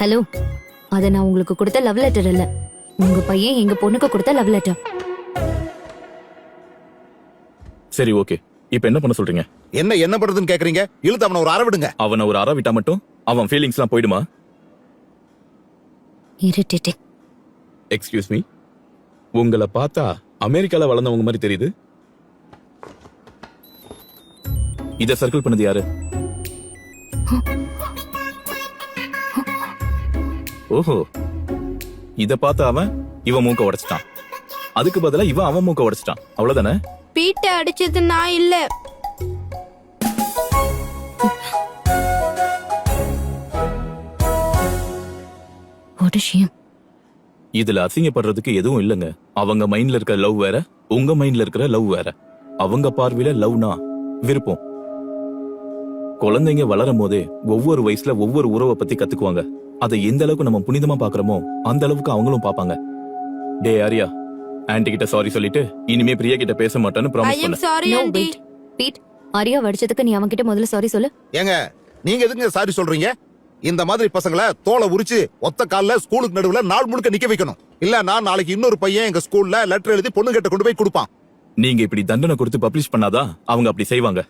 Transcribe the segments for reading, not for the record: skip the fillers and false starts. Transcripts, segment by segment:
Hello, அத நான் உங்களுக்கு கொடுத்த லவ் லெட்டர் இல்ல. உங்க பையன் எங்க பொண்ணுக்கு கொடுத்த லவ் லெட்டர். சரி ஓகே, இப்போ என்ன பண்ண சொல்றீங்க? என்ன பண்றதுன்னு கேக்குறீங்க? இழுத்து அவனை ஒரு அற விடுங்க. அவனை ஒரு அற விட்டா மட்டும் அவன் ஃபீலிங்ஸ்லாம் போயிடுமா? இரிட்டேட்டிங். எக்ஸ்கியூஸ் மீ, உங்களை பார்த்தா அமெரிக்கால வளர்ந்தவங்க மாதிரி தெரியுது. இத சர்க்கிள் பண்ணது யாரு? ஓஹோ, இத பார்த்த அவன் இவன் மூக்க உடைச்சிட்டான். அதுக்கு பதிலா இவன் அவன் மூக்க உடைச்சிட்டான். அவ்வளவுதானே? பீட்ட அடிச்சது நான் இல்ல. What a shame. இதுல அசிங்கப்படுறதுக்கு எதுவும் இல்லங்க. அவங்க மைண்ட்ல இருக்கிற லவ் வேற, உங்க மைண்ட்ல இருக்கிற லவ் வேற. அவங்க பார்வையில லவ்னா விருப்பம். குழந்தைங்க வளரும் போதே ஒவ்வொரு வயசுல ஒவ்வொரு உறவை பத்தி கத்துக்குவாங்க. அதை எந்த அளவுக்கு நம்ம புனிதமா பாக்குறோமோ அந்த அளவுக்கு அவங்களும் பாப்பாங்க. டே ஆரியா, ஆன்ட்டி கிட்ட சாரி சொல்லிட்டு இனிமே பிரியா கிட்ட பேச மாட்டேன்னு ஐ ப்ராமிஸ் எம் பண்ண. Sorry No, aunty. wait. பீட், ஆரியா வடிச்சதுக்கு நீ அவன்கிட்ட முதல்ல சாரி சொல்லு. ஏங்க, நீங்க எதுங்க சாரி சொல்றீங்க? இந்த மாதிரி பசங்களை தோலை உரிச்சு ஒத்த கால்ல ஸ்கூலுக்கு நடுவுல நாள் முழுக்க நிக்க வைக்கணும். இல்ல நான் நாளைக்கு இன்னொரு பையன் எங்க ஸ்கூல்ல லெட்டர் எழுதி பொண்ணு கிட்ட கொண்டு போய் கொடுப்பான். நீங்க இப்படி தண்டனை கொடுத்து பப்ளிஷ் பண்ணாதான் அவங்க அப்படி செய்வாங்க.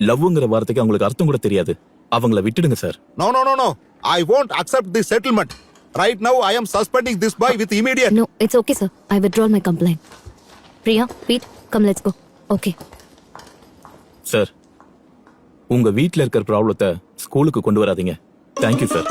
லவ்ங்கிற வார்த்தைக்கு அவங்களுக்கு அர்த்தம் கூட தெரியாது. அவங்கள விட்டுடுங்க sir. No, no, no, no. I won't accept this settlement. Right now, I am suspending this boy with immediate. No, it's okay, sir. I withdraw my complaint. Priya, Pete, come, let's go. Okay. Sir, உங்க வீட்ல இருக்கிற ப்ராப்ளத்தை ஸ்கூலுக்கு கொண்டு வராதீங்க. Thank you sir.